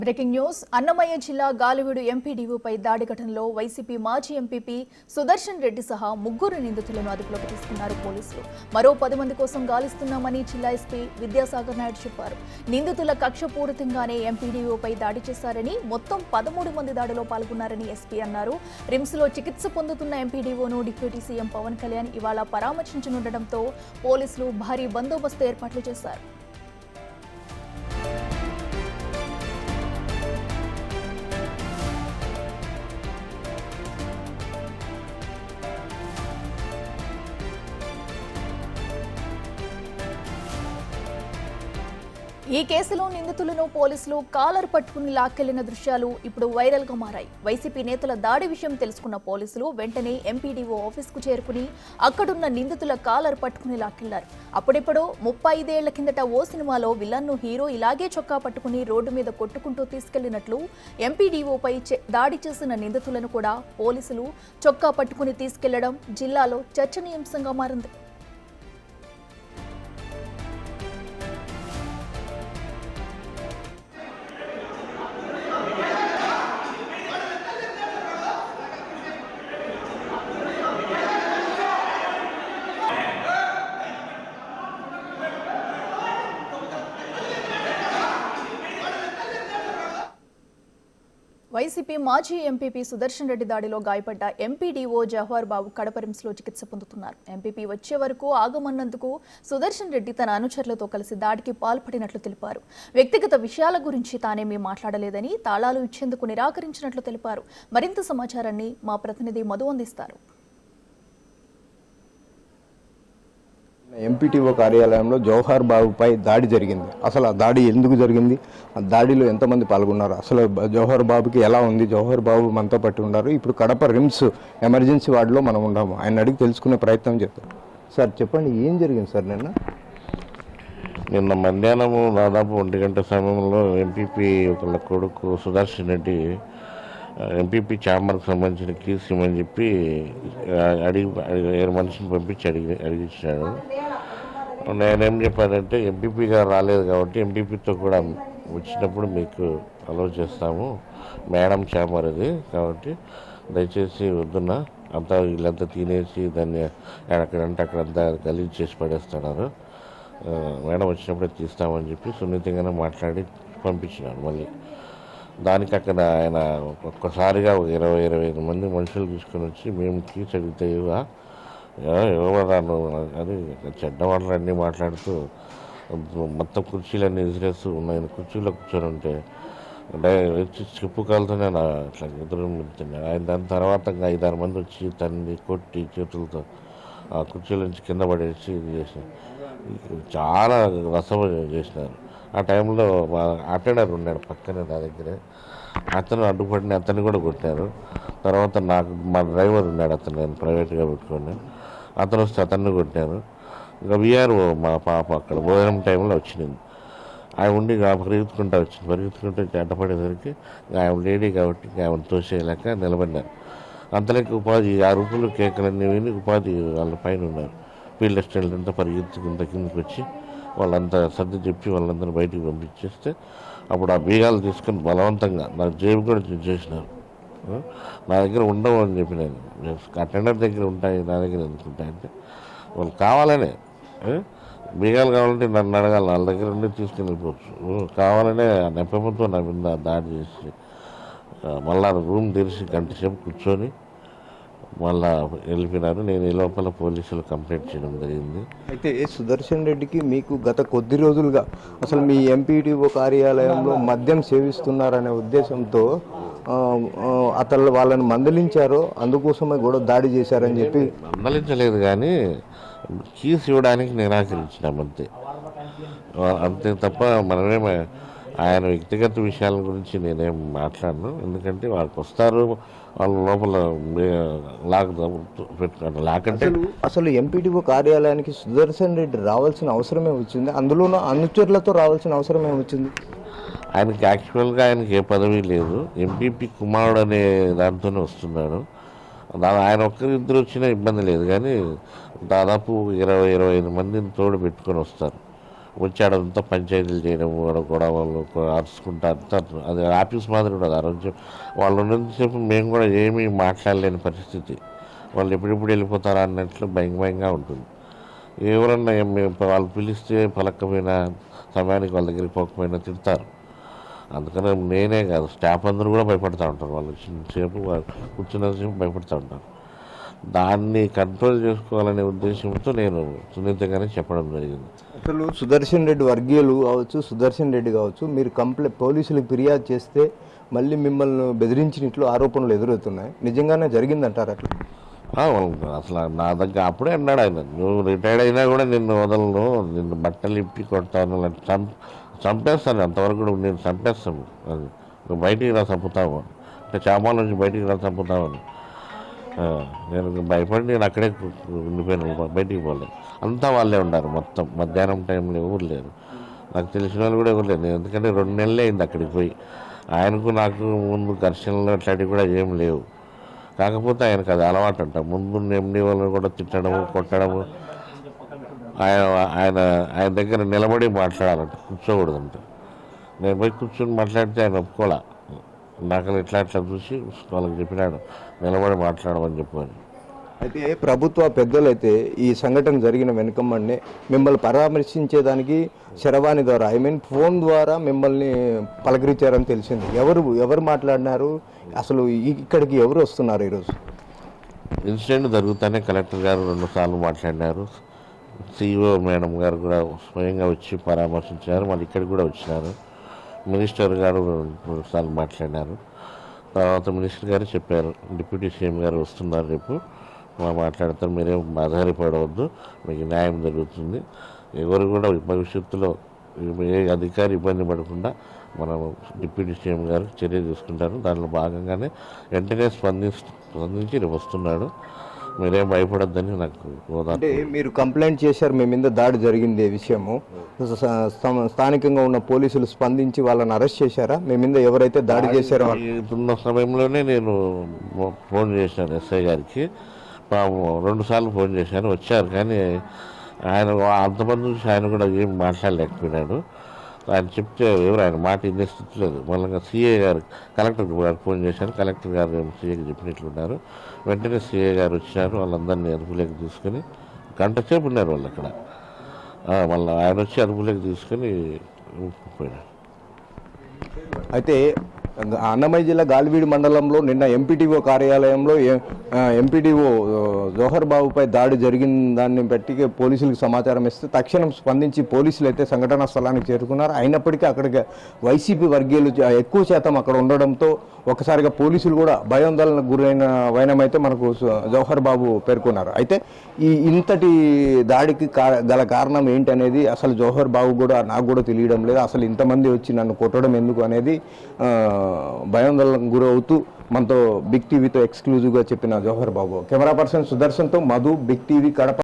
Breaking news Annamayya జిల్లా గాలివీడు ఎంపీడీఓపై దాడి ఘటనలో వైసీపీ మాజీ ఎంపీపీ సుదర్శన్ రెడ్డి సహా ముగ్గురు నిందితులను అదుపులోకి తీసుకున్నారు పోలీసులు. మరో 10 మంది కోసం గాలిస్తున్నామని జిల్లా ఎస్పీ విద్యాసాగర్ నాయుడు చెప్పారు. నిందితుల కక్షపూరితంగానే ఎంపీడీఓపై దాడి చేశారని, మొత్తం 13 మంది దాడిలో పాల్గొన్నారని ఎస్పీ అన్నారు. రిమ్స్లో చికిత్స పొందుతున్న ఎంపీడీఓను డిప్యూటీ సీఎం పవన్ కళ్యాణ్ ఇవాళ పరామర్శించనుండటంతో పోలీసులు భారీ బందోబస్తు ఏర్పాట్లు చేశారు. ఈ కేసులో నిందితులను పోలీసులు కాలర్ పట్టుకుని లాక్కెళ్లిన దృశ్యాలు ఇప్పుడు వైరల్ గా మారాయి. వైసీపీ నేతల దాడి విషయం తెలుసుకున్న పోలీసులు వెంటనే ఎంపీడీఓ ఆఫీస్కు చేరుకుని అక్కడున్న నిందితుల కాలర్ పట్టుకుని లాక్కెళ్లారు. అప్పుడెప్పుడో 35 ఏళ్ల కిందట ఓ సినిమాలో విలన్ను హీరో ఇలాగే చొక్కా పట్టుకుని రోడ్డు మీద కొట్టుకుంటూ తీసుకెళ్లినట్లు ఎంపీడీఓపై దాడి చేసిన నిందితులను కూడా పోలీసులు చొక్కా పట్టుకుని తీసుకెళ్లడం జిల్లాలో చర్చనీయాంశంగా మారింది. వైసీపీ మాజీ ఎంపీపీ సుదర్శన్ రెడ్డి దాడిలో గాయపడ్డ ఎంపీడీఓ జవహర్ బాబు కడప రిమ్స్లో చికిత్స పొందుతున్నారు. ఎంపీపీ వచ్చే వరకు ఆగమన్నందుకు సుదర్శన్ రెడ్డి తన అనుచరులతో కలిసి దాడికి పాల్పడినట్లు తెలిపారు. వ్యక్తిగత విషయాల గురించి తానేమీ మాట్లాడలేదని, తాళాలు ఇచ్చేందుకు నిరాకరించినట్లు తెలిపారు. మరింత సమాచారాన్ని మా ప్రతినిధి మధు అందిస్తారు. ఎంపీటీఓ కార్యాలయంలో జవహర్ బాబుపై దాడి జరిగింది. అసలు ఆ దాడి ఎందుకు జరిగింది, ఆ దాడిలో ఎంతమంది పాల్గొన్నారు, అసలు జవహర్ బాబుకి ఎలా ఉంది, జవహర్ బాబు మనతో పట్టి ఉన్నారు. ఇప్పుడు కడప రిమ్స్ ఎమర్జెన్సీ వార్డులో మనం ఉన్నాము. ఆయన అడిగి తెలుసుకునే ప్రయత్నం చేస్తాం. సార్ చెప్పండి, ఏం జరిగింది సార్? నిన్న మధ్యాహ్నము దాదాపు 1 గంట సమయంలో ఎంపీపీ ఒకళ్ళ కొడుకు సుదర్శన్ రెడ్డి ఎంపీపీ ఛాంబర్కి సంబంధించిన కీస్ ఇవ్వమని చెప్పి ఏడు మనిషిని పంపించి అడిగించాడు. నేనేం చెప్పానంటే, ఎంపీపీ గారు రాలేదు కాబట్టి ఎంపీపీతో కూడా వచ్చినప్పుడు మీకు అలౌ చేస్తాము, మేడం ఛాంబర్ అది కాబట్టి దయచేసి వద్దున్నా, అంతా వీళ్ళంతా తినేసి దాన్ని ఎక్కడంటే అక్కడంతా గలీజ్ చేసి పడేస్తున్నారు, మేడం వచ్చినప్పుడే తీస్తామని చెప్పి సున్నితంగానే మాట్లాడి పంపించినాడు. మళ్ళీ దానికి అక్కడ ఆయన ఒక్కసారిగా 20-25 మంది మనుషులు తీసుకొని వచ్చి మేము కీస్ అడిగితే ఇవ్వరాను అని చెడ్డవాళ్ళు అన్నీ మాట్లాడుతూ మొత్తం కుర్చీలన్నీ విసిరేస్తూ ఉన్నాయి. కుర్చీలో కూర్చొని ఉంటే చెప్పు కాలుతోనే అట్లా ఎదురు నిలుతున్నాడు ఆయన. దాని తర్వాత 5-6 మంది వచ్చి తన్ని కొట్టి చేతులతో ఆ కుర్చీల నుంచి కింద పడేసి ఇది చేసి చాలా రసమ చేసినారు. ఆ టైంలో మా అటెండర్ ఉన్నాడు పక్కనే నా దగ్గరే, అతను అడ్డుపడిన అతన్ని కూడా కొట్టారు. తర్వాత నాకు మా డ్రైవర్ ఉన్నాడు, అతను నేను ప్రైవేట్గా పెట్టుకుని, అతను వస్తే అతన్ని కొట్టారు. ఇంకా విఆర్ఓ మా పాప అక్కడ భోజనం టైంలో వచ్చింది. ఆయన ఉండి పరిగెత్తుకుంటే అడ్డపడేసరికి ఆయన లేడీ కాబట్టి ఆయన తోసేయలేక నిలబడినారు. అంతలోకి ఉపాధి 6 రూపాయలు కేకులన్నీ విని ఉపాధి వాళ్ళ పైన ఉన్నారు. ఫీల్డ్ అసిస్టెంట్ అంతా పరిగెత్తుకుంటా కిందకి వచ్చి వాళ్ళంతా సర్ది చెప్పి వాళ్ళందరూ బయటికి పంపించేస్తే అప్పుడు ఆ బీగాలు తీసుకొని బలవంతంగా నాకు జేబు కూడా చేసినారు. నా దగ్గర ఉండవు అని చెప్పి నేను అటెండర్ దగ్గర ఉంటాయి, నా దగ్గర ఎందుకుంటాయంటే వాళ్ళు కావాలనే బీగాలు కావాలంటే నన్ను అడగాలి, వాళ్ళ దగ్గర ఉండి తీసుకుని వెళ్ళిపోవచ్చు. కావాలనే నెపంతో నా మీద దాడి చేసి మళ్ళా రూమ్ తెరిచి 1 గంట సేపు కూర్చొని మళ్ళా వెళ్ళిపోయినారు. నేను ఈ లోపల పోలీసులు కంప్లైంట్ చేయడం జరిగింది. అయితే సుదర్శన్ రెడ్డికి మీకు గత కొద్ది రోజులుగా అసలు మీ ఎంపీడీఓ కార్యాలయంలో మద్యం సేవిస్తున్నారనే ఉద్దేశంతో అతను వాళ్ళని మందలించారు, అందుకోసమే కూడా దాడి చేశారని చెప్పి. మందలించలేదు కానీ కీస్ ఇవ్వడానికి నిరాకరించినాం అంతే తప్ప మనమేమే ఆయన వ్యక్తిగత విషయాల గురించి నేనేం మాట్లాడను. ఎందుకంటే వాళ్ళకి వస్తారు, వాళ్ళ లోపల లాకంటే అసలు ఎంపీడీఓ కార్యాలయానికి సుదర్శన్ రెడ్డి రావాల్సిన అవసరమే వచ్చింది, అందులోనూ అనుచరులతో రావాల్సిన అవసరమే వచ్చింది. ఆయనకి యాక్చువల్గా ఆయనకి ఏ పదవి లేదు, ఎంపీపీ కుమారుడు అనే దాంతోనే వస్తున్నాడు. ఆయన ఒక్కరిద్దరు వచ్చినా ఇబ్బంది లేదు, కానీ దాదాపు 20-25 మందిని తోడు పెట్టుకొని వస్తారు. వచ్చాడంతా పంచాయతీలు చేయడం గొడవలు అరుచుకుంటా అంతా అది ఆఫీస్ మాదిరి ఉండదు. ఆ రోజు వాళ్ళు ఉన్నంతసేపు మేము కూడా ఏమీ మాట్లాడలేని పరిస్థితి. వాళ్ళు ఎప్పుడెప్పుడు వెళ్ళిపోతారా అన్నట్లు భయంగా ఉంటుంది. ఎవరన్నా వాళ్ళు పిలిస్తే పలకపోయినా సమయానికి వాళ్ళ దగ్గరికి పోకపోయినా తిడతారు. అందుకని నేనే కాదు, స్టాఫ్ అందరూ కూడా భయపడుతూ ఉంటారు. వాళ్ళు సేపు కూర్చున్నంతసేపు భయపడుతూ ఉంటారు. దాన్ని కంట్రోల్ చేసుకోవాలనే ఉద్దేశంతో నేను సున్నితంగానే చెప్పడం జరిగింది. అసలు సుదర్శన్ రెడ్డి వర్గీయులు కావచ్చు, సుదర్శన్ రెడ్డి కావచ్చు, మీరు పోలీసులకు ఫిర్యాదు చేస్తే మళ్ళీ మిమ్మల్ని బెదిరించినట్లు ఆరోపణలు ఎదురవుతున్నాయి. నిజంగానే జరిగిందంటారు అట్లా? అసలు నా దగ్గర అప్పుడే అన్నాడు ఆయన, నువ్వు రిటైర్డ్ అయినా కూడా నిన్ను వదలను, నిన్ను బట్టలు ఇప్పి కొడతాను, చంపేస్తాను, అంతవరకు కూడా నేను చంపేస్తాను, అది నువ్వు బయటికి రా చంపుతావు అంటే చేపల నుంచి బయటికి రా చంపుతావని. నేను భయపడి నేను అక్కడే ఉండిపోయాను, బయటికి పోలేదు. అంతా వాళ్ళే ఉన్నారు మొత్తం. మధ్యాహ్నం టైంలో ఎవరు లేరు, నాకు తెలిసిన వాళ్ళు కూడా ఎవరు లేరు. ఎందుకంటే 2 నెలలే అయింది అక్కడికి పోయి. ఆయనకు నాకు ముందు ఘర్షణలు అట్లాంటివి కూడా ఏం లేవు. కాకపోతే ఆయనకు అది అలవాటు అంట, ముందు ఎండి వాళ్ళని కూడా తిట్టడము, కొట్టడము. ఆయన దగ్గర నిలబడి మాట్లాడాలంట, కూర్చోకూడదంట. నేను పోయి కూర్చొని మాట్లాడితే ఆయన ఒప్పుకోలే. నాకు ఇట్లా చూసి వాళ్ళకి చెప్పినాడు నిలబడి మాట్లాడమని చెప్పని. అయితే ప్రభుత్వ పెద్దలైతే ఈ సంఘటన జరిగిన వెనుకమ్మనే మిమ్మల్ని పరామర్శించేదానికి శరవాణి ద్వారా ఫోన్ ద్వారా మిమ్మల్ని పలకరించారని తెలిసింది. ఎవరు మాట్లాడినారు? అసలు ఇక్కడికి ఎవరు వస్తున్నారు ఈరోజు? ఇన్సిడెంట్ జరుగుతానే కలెక్టర్ గారు 2 సార్లు మాట్లాడినారు. సిఇఓ మేడం గారు కూడా స్వయంగా వచ్చి పరామర్శించారు. మళ్ళీ ఇక్కడికి కూడా వచ్చినారు. మినిస్టర్ గారు 2 సార్లు మాట్లాడినారు. తర్వాత మినిస్టర్ గారు చెప్పారు, డిప్యూటీ సీఎం గారు వస్తున్నారు రేపు, మాట్లాడతారు, మీరేం ఆధారపడవద్దు, మీకు న్యాయం జరుగుతుంది. ఎవరు కూడా భవిష్యత్తులో ఏ అధికారి ఇబ్బంది పడకుండా మనం డిప్యూటీ సీఎం గారు చర్య తీసుకుంటారు. దాంట్లో భాగంగానే వెంటనే స్పందించి రేపు వస్తున్నాడు, మీరేం భయపడొద్దని నాకు అంటే మీరు కంప్లైంట్ చేశారు, మీ మీద దాడి జరిగింది విషయము. స్థానికంగా ఉన్న పోలీసులు స్పందించి వాళ్ళని అరెస్ట్ చేశారా? మీ మీద ఎవరైతే దాడి చేశారో ఉన్న సమయంలోనే నేను ఫోన్ చేశాను ఎస్ఐ గారికి. 2 సార్లు ఫోన్ చేశాను, వచ్చారు. కానీ ఆయన అంతమంది నుంచి ఆయన కూడా ఏం మాట్లాడలేకపోయినాడు. ఆయన చెప్తే ఎవరు ఆయన మాట ఇదే స్థితి లేదు. మళ్ళీ సిఏ గారు కలెక్టర్ గారికి ఫోన్ చేశాను. కలెక్టర్ గారు సిఏకి చెప్పినట్లున్నారు. వెంటనే సిఏ గారు వచ్చినారు. వాళ్ళందరినీ అదుపులోకి తీసుకొని గంట సేపు ఉన్నారు వాళ్ళు అక్కడ. మళ్ళీ ఆయన వచ్చి అదుపులోకి తీసుకొని పోయినారు. అయితే అన్నమయ్య జిల్లా గాలివీడు మండలంలో నిన్న ఎంపీటీఓ కార్యాలయంలో ఎంపీటీఓ జోహర్ బాబుపై దాడి జరిగిన దాన్ని బట్టి పోలీసులకు సమాచారం ఇస్తే తక్షణం స్పందించి పోలీసులు అయితే సంఘటనా స్థలానికి చేరుకున్నారు. అయినప్పటికీ అక్కడికి వైసీపీ వర్గీయులు ఎక్కువ శాతం అక్కడ ఉండడంతో ఒకసారిగా పోలీసులు కూడా భయాందోళనకు గురైన వైనమైతే మనకు జోహర్ బాబు పేర్కొన్నారు. అయితే ఇంతటి దాడికి గల కారణం ఏంటనేది అసలు జోహర్ బాబు కూడా నాకు కూడా తెలియడం లేదు. అసలు ఇంతమంది వచ్చి నన్ను కొట్టడం ఎందుకు అనేది భయాందోళనకు గురవుతూ మనతో బిగ్ టీవీతో ఎక్స్క్లూజివ్గా చెప్పిన జోహర్ బాబు. కెమెరా పర్సన్ సుదర్శన్తో మధు, బిగ్ టీవీ, కడప.